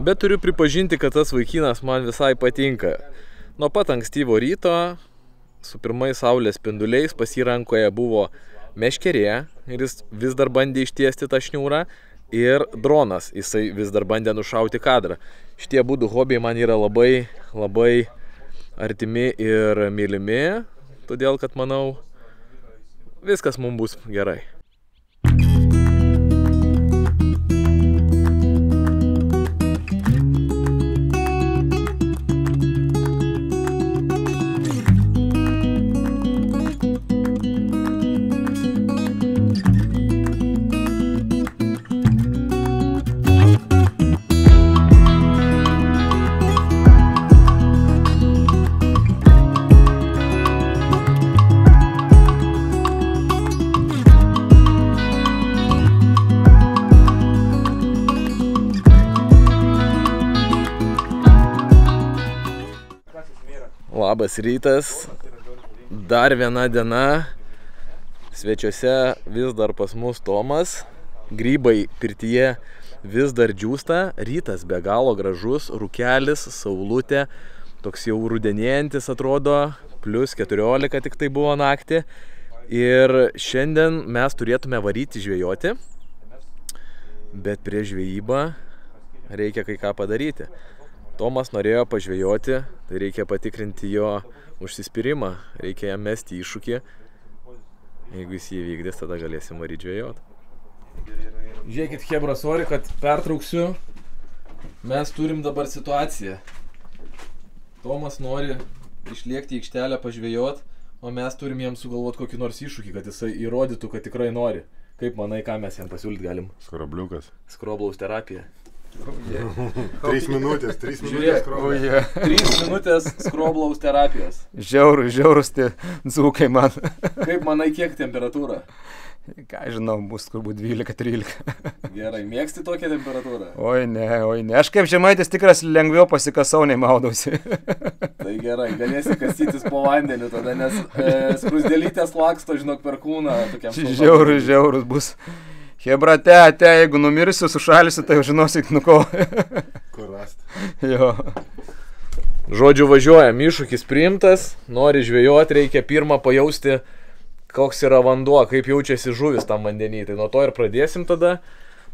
Bet turiu pripažinti, kad tas vaikinas man visai patinka. Nuo pat ankstyvo ryto, su pirmais saulės spinduliais, pas jį rankoje buvo meškerė ir jis vis dar bandė ištiesti tą šniūrą ir dronas, jisai vis dar bandė nušauti kadrą. Šitie būdų hobiai man yra labai, labai artimi ir mylimi, todėl kad manau, viskas mums bus gerai. Labas rytas, dar viena diena, svečiuose vis dar pas mus Tomas, grybai pirtyje vis dar džiūsta, rytas be galo gražus, rūkelis, saulutė, toks jau rudenėjantis atrodo, plus 14 tik tai buvo naktį ir šiandien mes turėtume varyti žvejoti, bet prieš žvejybą reikia kai ką padaryti. Tomas norėjo pažvejoti, tai reikia patikrinti jo užsispyrimą, reikia jam mesti iššūkį. Jeigu jis jį vykdės, tada galėsim varyti žvejoti. Žiūrėkit, chebra, sorry, kad pertrauksiu. Mes turim dabar situaciją. Tomas nori išlėkti į aikštelę pažvejoti, o mes turim jam sugalvoti kokį nors iššūkį, kad jisai įrodytų, kad tikrai nori. Kaip manai, ką mes jam pasiūlyti galim? Skrobliukas. Skroblaus terapija. 3 minutės, 3 minutės skroblaus. 3 minutės skroblaus terapijos. Žiaurus tie dzūkai man. Kaip manai, kiek temperatūra? Ką žinau, bus turbūt 12-13. Gerai, mėgsti tokią temperatūrą? Oi ne. Aš kaip žemaitis tikras lengviau pasikasau, nei maudausi. Tai gerai, galėsi kastytis po vandeniu tada, nes skrusdėlytės laksto, žinok, per kūną. Žiaurus bus. Hebra, jeigu numirsiu, sušalisiu, tai jau žinosit, nu ko. Kur rasti. Jo. Žodžiu, važiuojam, iššūkis priimtas, nori žvejoti, reikia pirmą pajausti, koks yra vanduo, kaip jaučiasi žuvis tam vandenį. Tai nuo to ir pradėsim tada,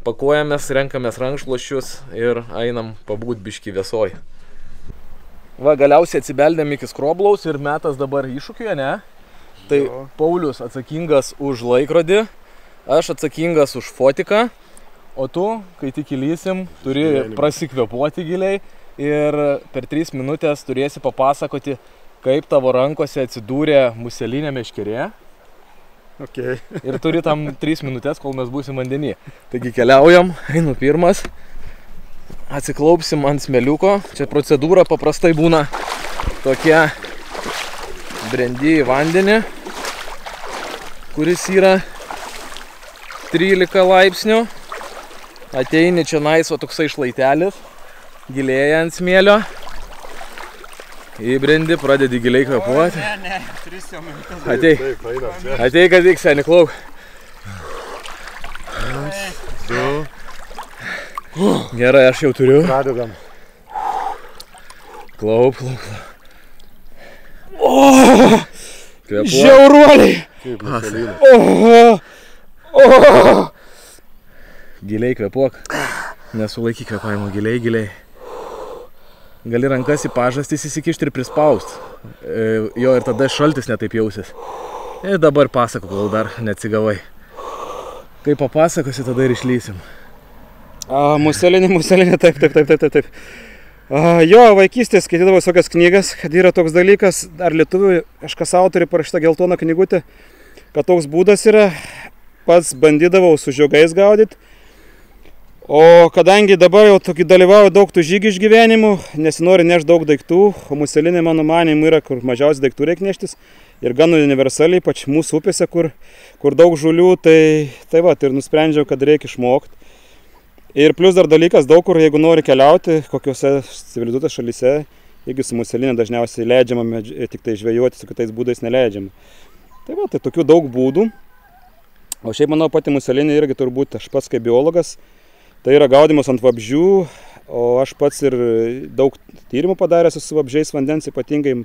pakuojamės, renkamės rankšluosčius ir einam pabūt biškį vėsoj. Va, galiausiai atsibeldėm iki skroblaus ir metas dabar iššūkiuje, ne? Tai jo. Paulius atsakingas už laikrodį. Aš atsakingas už fotiką, o tu, kai tik įlysim, turi prasikvėpuoti giliai ir per 3 minutės turėsi papasakoti, kaip tavo rankose atsidūrė muselinė meškerė. Okay. Ir turi tam 3 minutės, kol mes būsim vandenį. Taigi keliaujam, einu pirmas, atsiklaupsim ant smėliuko. Čia procedūra paprastai būna tokia: brendi į vandenį, kuris yra 13 laipsnių, ateini čia nais, o toksai šlaitelis, gilėja ant smėlio, įbrendi, pradedi giliai kvėpuoti. Ne, 3 minutės. Atei, kad tik seni, klauk. 2. Gerai, aš jau turiu. Pradedam. Klaup. Kvėpuoti. Žiauruoliai! Kaip muselinė. Giliai kvėpuok, nesulaikyk kvėpavimo, giliai. Gali rankas į pažastis įsikišti ir prispaust. Jo, ir tada šaltis netaip jausis. Ir dabar pasako, kol dar neatsigavai. Kai papasakosi, tada ir išlysim. Muselinė, taip. Jo, vaikystės skaitydavau visokias knygas, kad yra toks dalykas, dar lietuvių, kažkas autoriai parašyta geltona knygutė, kad toks būdas yra, pats bandydavau su žiogais gaudyti. O kadangi dabar jau dalyvauju daug tų žygių išgyvenimų, nesinori nešti daug daiktų, o muselinė mano manimu yra, kur mažiausiai daiktų reikia neštis ir gan universaliai, ypač mūsų upėse, kur daug žulių, tai ir nusprendžiau, kad reikia išmokti. Ir plus dar dalykas, daug kur, jeigu nori keliauti, kokiuose civilizuotose šalyse, jeigu su muselinė dažniausiai leidžiama, tik tai žvejoti, su kitais būdais neleidžiama. Tai tokių daug būdų. O šiaip manau, pati muselinė irgi turbūt aš pats kaip biologas. Tai yra gaudymas ant vabzdžių, o aš pats ir daug tyrimų padaręs su vabzdžiais vandens, ypatingai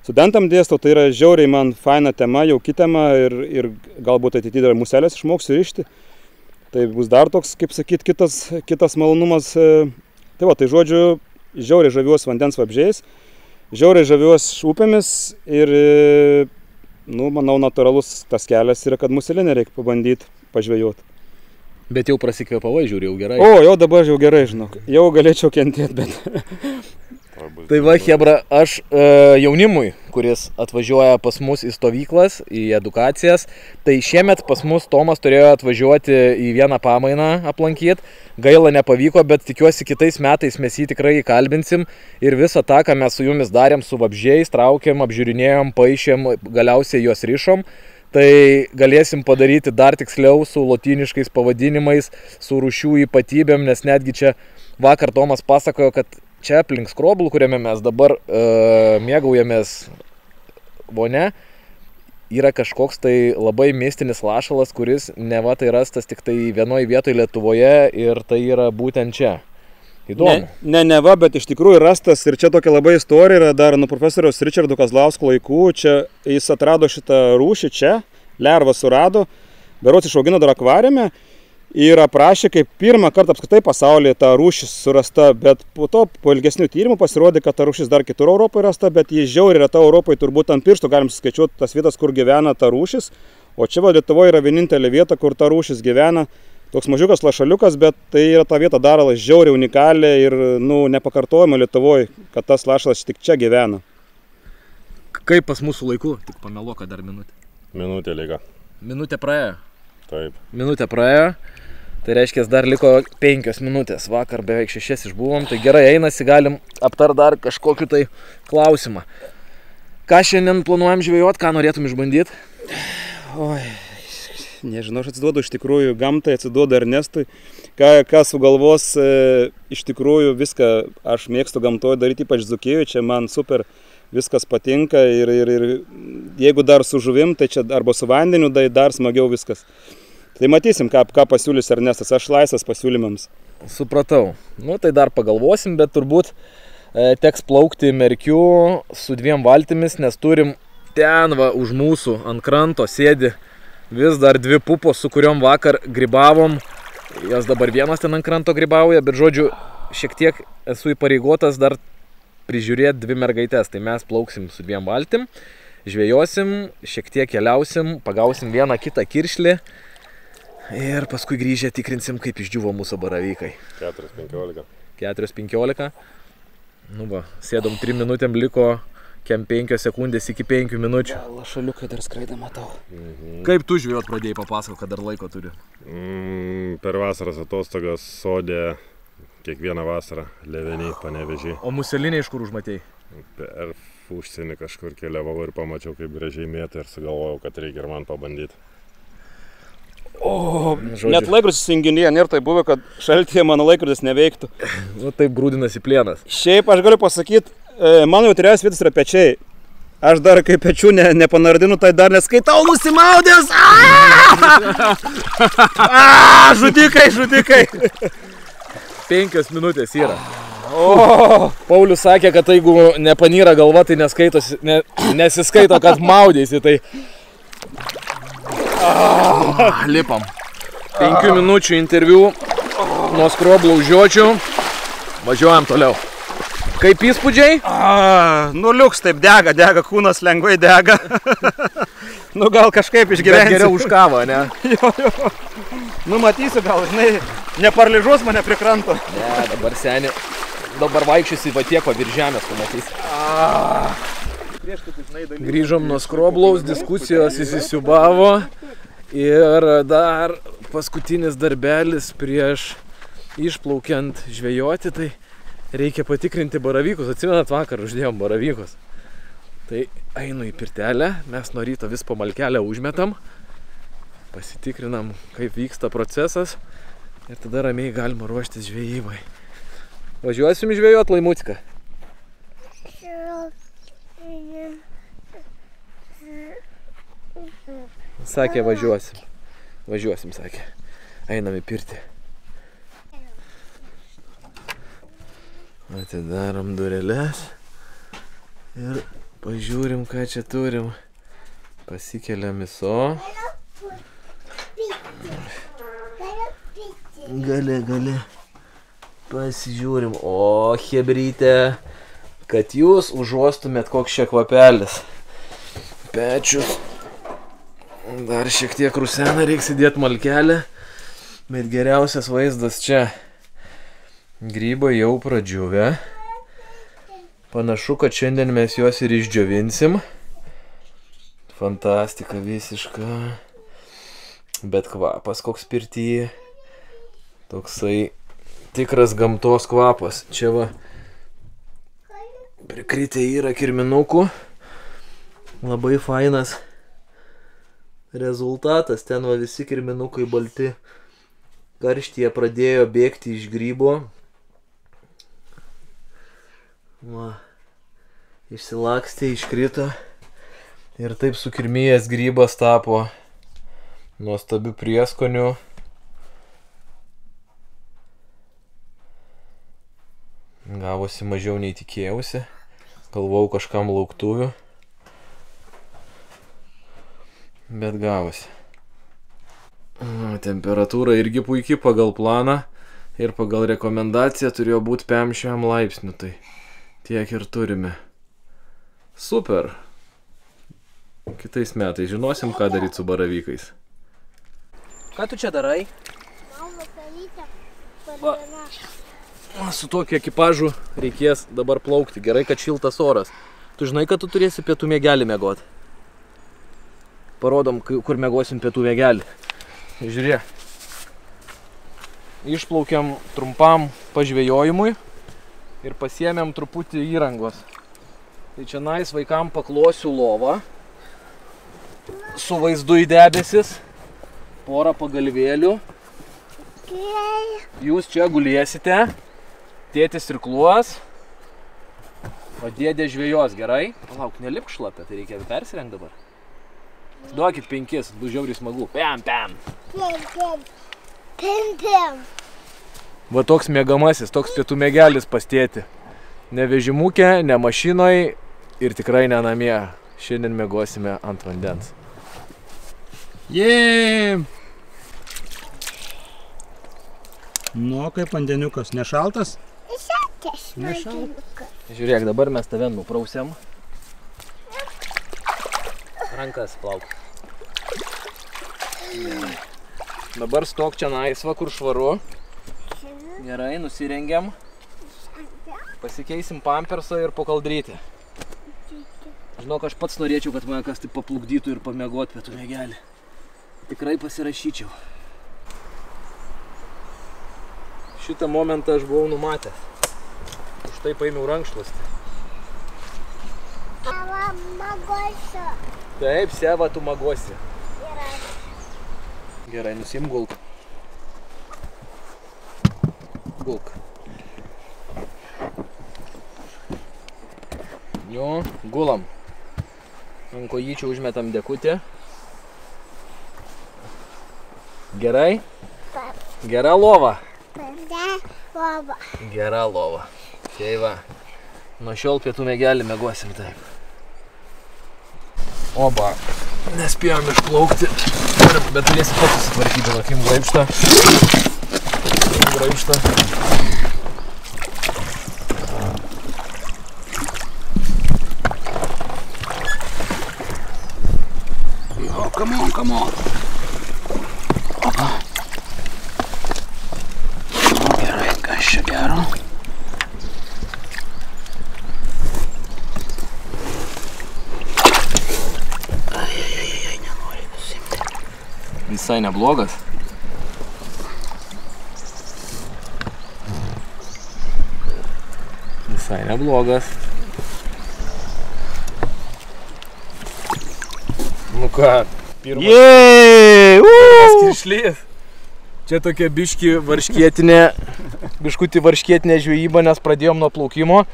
studentam dėstau, tai yra žiauriai man faina tema, jauki tema ir galbūt ateityje dar muselės išmoksiu rišti. Tai bus dar toks, kaip sakyt, kitas malonumas. Tai žodžiu, žiauriai žaviuos vandens vabzdžiais, žiauriai žaviuos upėmis ir, manau, natūralus tas kelias yra, kad muselinę reikia pabandyti pažvejoti. Bet jau prasikvėpavai, žiūri, jau gerai. O, jau dabar jau gerai, žinok. Jau galėčiau kentėti, bet... Tai va, chebra, aš jaunimui, kuris atvažiuoja pas mus į stovyklas, į edukacijas, tai šiemet pas mus Tomas turėjo atvažiuoti į vieną pamainą aplankyti. Gaila nepavyko, bet tikiuosi kitais metais mes jį tikrai įkalbinsim ir visą tą, ką mes su jumis darėm su vabzdžiais, traukėm, apžiūrinėjom, paišėm, galiausiai juos rišom. Tai galėsim padaryti dar tiksliau su lotyniškais pavadinimais, su rūšių ypatybėm, nes netgi čia vakar Tomas pasakojo, kad čia aplink Skroblų, kuriame mes dabar mėgaujamės vone, yra kažkoks tai labai mistinis lašalas, kuris neva tai rastas tik tai vienoje vietoje Lietuvoje ir tai yra būtent čia. Įdomu. Neva, bet iš tikrųjų rastas ir čia tokia labai istorija yra dar nuo profesoriaus Ričardo Kazlausko laikų. Čia jis atrado šitą rūšį čia, lervą surado, berods išaugino dar akvariume ir aprašė, kaip pirmą kartą apskritai pasaulyje ta rūšis surasta, bet po to po ilgesnių tyrimų pasirodė, kad ta rūšis dar kitur Europoje rasta, bet jis žiauriai reta Europoje, turbūt ant pirštų galim suskaičiuoti tas vietas, kur gyvena ta rūšis, o čia Lietuvoje yra vienintelė vieta, kur ta rūšis gyvena. Toks mažiukas lašaliukas, bet tai yra ta vieta daralas žiauriai unikalią ir nepakartojama Lietuvoje, kad tas lašalas tik čia gyvena. Kaip pas mūsų laiku? Tik pameluok, kad dar minutė. Minutė lyga. Minutė praėjo? Taip. Minutė praėjo, tai reiškia dar liko 5 minutės. Vakar beveik 6 išbuvom, tai gerai einasi, galim aptar dar kažkokiu tai klausimą. Ką šiandien planuojam žvejot, ką norėtum išbandyti? Oi. Nežinau, aš atsiduodu iš tikrųjų gamtai, atsiduodu Ernestui, ką sugalvos, iš tikrųjų viską aš mėgstu gamtoje daryti, ypač Dzūkijoje, čia man super viskas patinka ir jeigu dar su žuvim, tai čia arba su vandeniu, tai dar smagiau viskas. Tai matysim, ką pasiūlys Ernestas, aš laisvas pasiūlymams. Supratau, tai dar pagalvosim, bet turbūt teks plaukti Merkiu su 2 valtimis, nes turim ten va už mūsų ant kranto sėdi vis dar 2 pupos, su kuriom vakar grybavom. Jas dabar vienas ten ant kranto grybauja, bet žodžiu, šiek tiek esu įpareigotas dar prižiūrėti 2 mergaitės. Tai mes plauksim su 2 valtim, žvejosim, šiek tiek keliausim, pagausim vieną kitą kiršlį ir paskui grįžę tikrinsim, kaip išdžiuvo mūsų baravykai. 4:15. 4:15. Sėdom 3 minutėm, liko 5 sekundės iki 5 minučių. Lašaliukai dar skraidą matau. Kaip tu žvejot pradėjai, papasakok, kad dar laiko turi? Per vasaros atostogas sodė kiekvieną vasarą Levenį, Panevėžį. O muselinė iš kur užmatėjai? Per užsienį kažkur keliavau ir pamačiau, kaip gražiai mėtė ir sugalvojau, kad reikia ir man pabandyti. Net laikrodis įsijunginėja, nėra tai buvę, kad šaltyje mano laikrodis neveiktų. Taip grūdinasi plienas. Šiaip aš galiu pasakyti, mano jautriausias vietas yra pečiai. Aš dar kai pečių nepanardinu, tai dar neskaitau, nusimaudęs. Žudikai. 5 minutės yra. Paulius sakė, kad jeigu nepanyra galva, tai nesiskaito, kad maudėsi. Tai... Lipam. 5 minučių interviu nuo Skroblų žiočių. Važiuojam toliau. Kaip įspūdžiai? Liuks taip dega, kūnas lengvai dega. Gal kažkaip išgyvensiu. Bet geriau už kavą, ne? Jo. Matysiu, gal, žinai, neparlyžuos mane prie kranto. Ne, dabar seni. Dabar vaikščiasi va tiek virš žemės, pamatysi. Grįžom nuo Skroblaus, diskusijos įsisiubavo. Ir dar paskutinis darbelis prieš išplaukiant žvejoti, tai reikia patikrinti baravykus. Atsimenat, vakar uždėjom baravykus. Tai einu į pirtelę, mes nuo ryto vis po malkelę užmetam, pasitikrinam, kaip vyksta procesas ir tada ramiai galima ruoštis žvejybai. Važiuosim žvejot, Laimucka? Sakė, važiuosim. Važiuosim, sakė. Einam į pirtį. Atidarom dureles ir pažiūrim, ką čia turim. Pasikeliam ISO. Gali. Pasižiūrim. O, chebrytė, kad jūs užuostumėt koks čia kvapelis. Pečius. Dar šiek tiek rusena, reiks įdėti malkelę. Bet geriausias vaizdas čia. Grybai jau pradžiuvę. Panašu, kad šiandien mes juos ir išdžiovinsim. Fantastika visiška. Bet kvapas koks pirtyje. Toksai tikras gamtos kvapas. Čia va prikritę yra kirminukų. Labai fainas rezultatas. Ten va visi kirminukai balti. Karštyje pradėjo bėgti iš grybo. Va. Išsilakstė, iškrito. Ir taip sukirmijęs grybas tapo nuostabiu prieskoniu. Gavosi mažiau nei tikėjausi. Galvojau kažkam lauktuvių. Bet gavosi. Temperatūra irgi puikiai pagal planą. Ir pagal rekomendaciją turėjo būti 5 laipsnių. Tai tiek ir turime. Super. Kitais metais žinosim, ką daryti su baravykais. Ką tu čia darai? Va. Su tokiu ekipažu reikės dabar plaukti. Gerai, kad šiltas oras. Tu žinai, kad tu turėsi pietų miegelį miegot. Parodom, kur miegosim pietų miegelį. Žiūrėk. Išplaukiam trumpam pažvejojimui ir pasiėmėm truputį įrangos. Tai čia nais vaikam paklosiu lovą su vaizdu į debesis, porą pagalvėlių. Jūs čia gulėsite. Tėtis irkluos, o dėdė žvejos, gerai? Palauk, nelipk šlapę, tai reikia persirengti dabar. Duokit 5, bus žiauriai smagu. Pem. Va toks miegamasis, toks pietų miegelis pas tėtį. Ne vežimukė, ne mašinoj ir tikrai ne namie. Šiandien miegosime ant vandens. Jee! Nu, kaip vandeniukas, nešaltas? Nešaltas. Žiūrėk, dabar mes tave nuprausiam. Rankas plauk. Gerai. Dabar stok čia naisva, kur švaru. Gerai, nusirengiam. Pasikeisim pampersą ir pokaldryti. Žinok, aš pats norėčiau, kad mane kas taip paplukdytų ir pamiegot pietų miegelį. Tikrai pasirašyčiau. Šitą momentą aš buvau numatęs. Už tai paėmiau rankšluostį. Magosiu. Taip, Seva, tu magosi. Gerai. Gerai, nusiim gulk. Gulk. Jo, gulam. Ant kojyčių užmetam dekutį. Gerai? Gera lova. Gera lova. Tai va, nuo šiol pietų miegelį miegosim taip. Oba, nespėjom išplaukti, bet turėsi pats susitvarkyti, tokim graibštą. Jo, come on. Opa. Gerai, kas čia gero? Visai neblogas. Visai neblogas. Nu ką, pirmas krišlys. Čia tokia biškutį varškietinė žvejyba, nes pradėjom nuo plaukimo,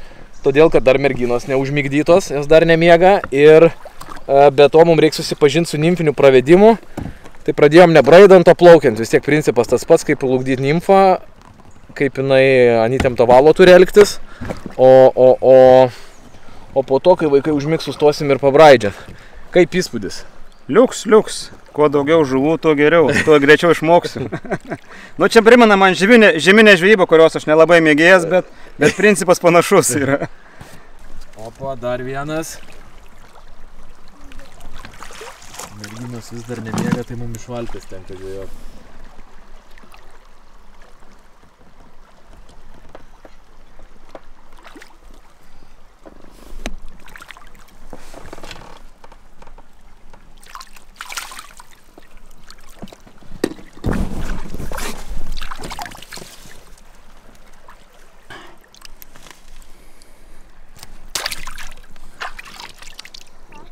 todėl kad dar merginos neužmigdytos, jos dar nemiega ir be to mums reikia susipažinti su nimfiniu pravedimu. Tai pradėjom nebraidant, o plaukiant. Vis tiek principas tas pats, kaip plukdyti nimfą, kaip jinai ant įtempto valo turi elgtis. O po to, kai vaikai užmigs, sustosim ir pabraidžiat. Kaip įspūdis? Liuks. Kuo daugiau žuvų, tuo geriau. Tuo greičiau išmoksiu. Nu, čia primena man žeminė žvejyba, kurios aš nelabai mėgėjęs, bet principas panašus yra. Opa, dar vienas. Merginos vis dar nemiega, tai mums iš valties tenka žvejoti.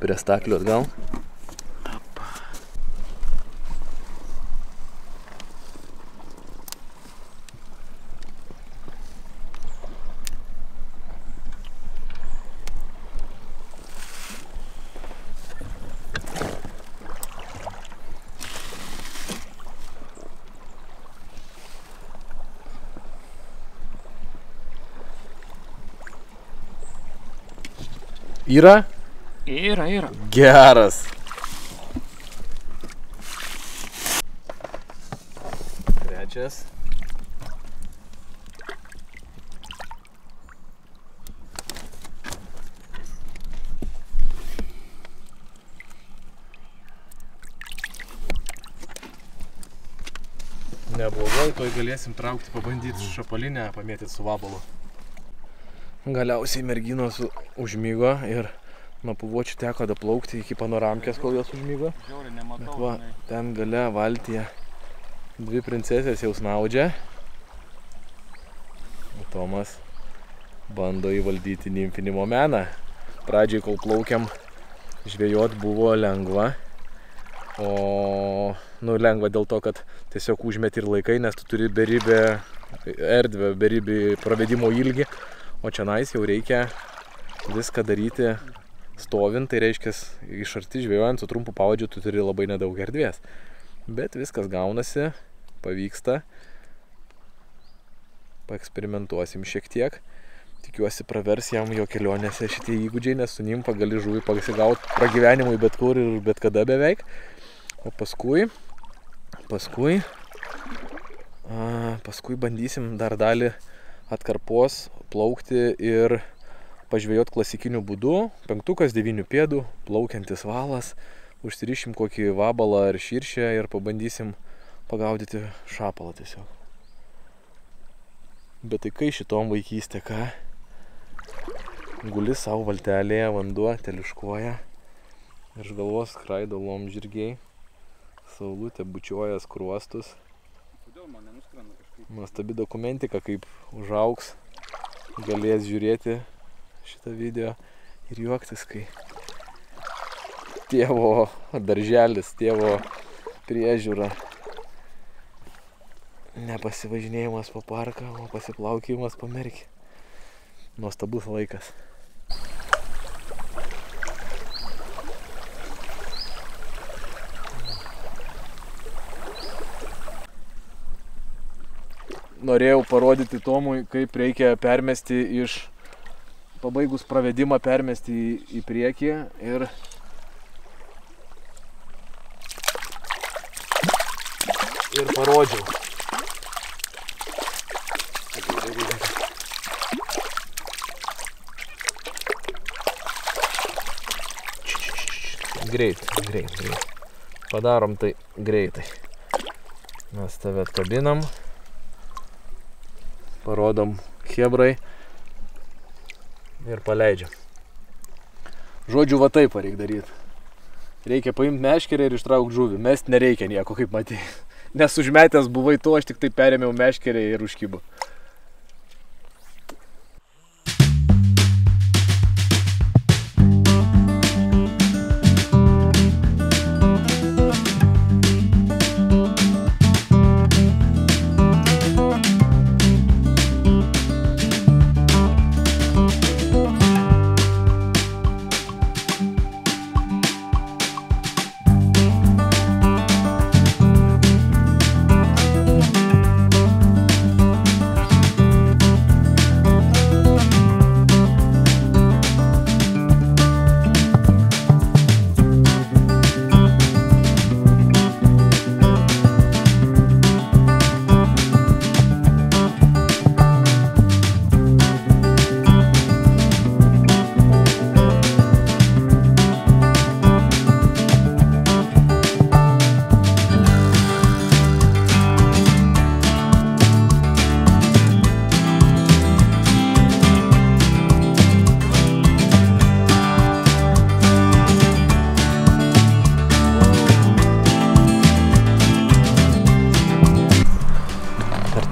Prie staklių atgal. Yra? Yra. Geras. Trečias. Neblogai, toj galėsim traukti, pabandyti šapalinę, pamėtyti su vabalu. Galiausiai merginos užmygo ir nuo puvočių teko daplaukti iki panoramkės, kol jos užmygo. Bet va, ten gale valtyje dvi princesės jau snaudžia. O Tomas bando įvaldyti nimfinį momeną. Pradžiai, kol plaukiam, žvejot buvo lengva. Lengva dėl to, kad tiesiog užmeti ir laikai, nes tu turi beribę erdvę, beribį pravedimo ilgį. O čionais jau reikia viską daryti stovint, tai reiškia, iš arti žvejojant su trumpu pavadžiu tu turi labai nedaug erdvės. Bet viskas gaunasi, pavyksta. Paeksperimentuosim šiek tiek. Tikiuosi pravers jam jo kelionėse šitie įgūdžiai, nes su nimfa gali žuvį pasigauti pragyvenimui bet kur ir bet kada beveik. O paskui bandysim dar dalį atkarpos plaukti ir pažvejot klasikiniu būdu, 5-9 pėdų, plaukiantis valas, užsirišim kokį vabalą ar širšę ir pabandysim pagaudyti šapalą tiesiog. Bet tai kai šitom vaikystė, ką? Guli savo valtelėje, vanduo teliškuoja, iš galvos skraido laumžirgiai, saulutė bučiuoja skruostus. Nuostabi dokumentika, kaip užaugs, galės žiūrėti šitą video ir juoktis, kai tėvo darželis, tėvo priežiūra. Ne pasivažinėjimas po parką, o pasiplaukimas po merkį. Nuostabus laikas. Norėjau parodyti Tomui, kaip reikia permesti pabaigus pravedimą, permesti į priekį ir parodžiau. Greitai. Padarom tai greitai. Mes tave atkabinam. Parodom chebrai ir paleidžiam. Žodžiu, va taip reikia daryti. Reikia paimti meškerę ir ištraukti žuvį. Mest nereikia nieko, kaip matėjai. Nes užmetęs buvai tu, aš tik tai perėmiau meškerę ir užkibo.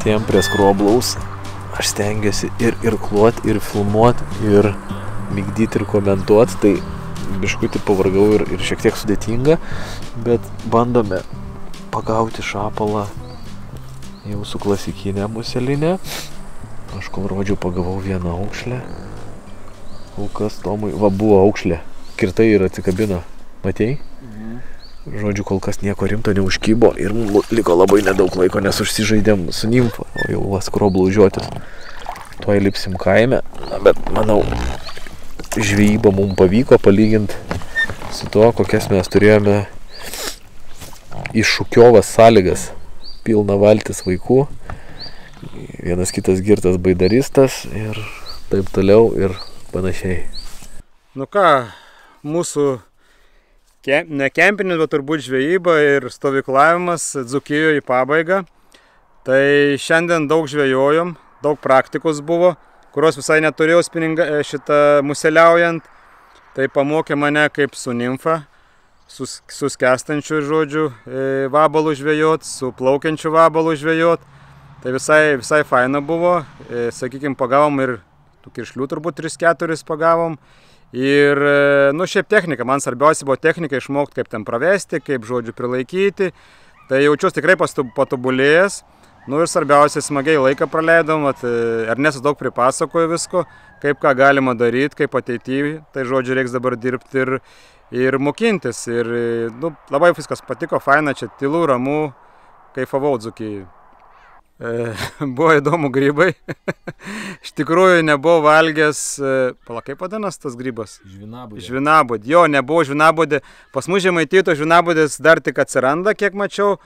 Atėjom prie skroblaus. Aš stengiuosi ir irkluot, ir filmuot, ir migdyti, ir komentuot. Tai biškutį pavargau ir šiek tiek sudėtinga. Bet bandome pagauti šapalą jau su klasikinė muselinė. Aš kol rodžiau pagavau vieną aukšlę. Kol kas Tomui, va buvo aukšlė. Kirtai ir atsikabino. Matei? Žodžiu, kol kas nieko rimto neužkybo ir mums liko labai nedaug laiko, nes užsižaidėm su nimfa, o jau skroblų užuotis. Tuoj lipsim kaime, bet manau, žvejyba mums pavyko palyginti su to, kokias mes turėjome iššūkiovas sąlygas. Pilna valtis vaikų, vienas kitas girtas baidaristas ir taip toliau ir panašiai. Nu ką, mūsų ne kempinis, bet turbūt žvejyba ir stovyklavimas Dzūkijoje į pabaigą. Tai šiandien daug žvejojom, daug praktikos buvo, kurios visai neturėjau museliaujant. Tai pamokė mane kaip su nimfa, su skęstančiu žodžiu vabalu žvejot, su plaukiančiu vabalu žvejot. Tai visai faina buvo, sakykime, pagavom ir tų kiršlių turbūt 3-4 pagavom. Ir, nu, šiaip technika, man svarbiausia buvo technika išmokti, kaip ten pravesti, kaip žodžiu prilaikyti. Tai jaučiuosi tikrai patobulėjęs. Nu ir svarbiausia, smagiai laiką praleidom, Ernestas daug pripasakojo visko, kaip ką galima daryti, kaip ateityje. Tai žodžiu, reiks dabar dirbti ir mokintis. Ir, nu, labai viskas patiko, faina, čia tylu, ramu, kaifavau Dzūkijai. Buvo įdomu grybai. Iš tikrųjų nebuvau valgęs, kaip vadinas tas grybas? Žvinabudė. Žvinabudė. Jo, nebuvo žvinabudė. Pas mus Žemaitijoje to žvinabudės dar tik atsiranda, kiek mačiau.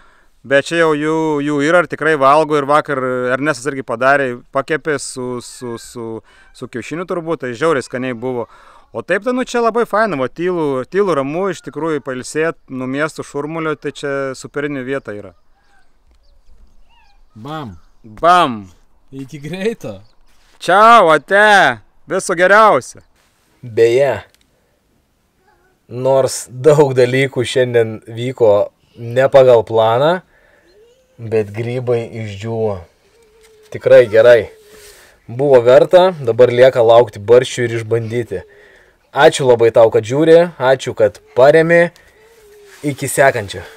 Bet čia jau jų yra ir tikrai valgo. Ir vakar Ernestas irgi padarė, pakepė su kiaušiniu turbūt. Tai žiauriai skaniai buvo. O taip, nu čia labai faina, va, tylu, ramu, iš tikrųjų pailsėt nuo miestų šurmulio. Tai čia superinė vieta yra. Bam. Bam. Iki greito. Čiau, ate. Viso geriausio. Beje, nors daug dalykų šiandien vyko ne pagal planą, bet grybai išdžiūvo. Tikrai gerai. Buvo verta, dabar lieka laukti barščių ir išbandyti. Ačiū labai tau, kad žiūri, ačiū, kad paremi. Iki sekančio.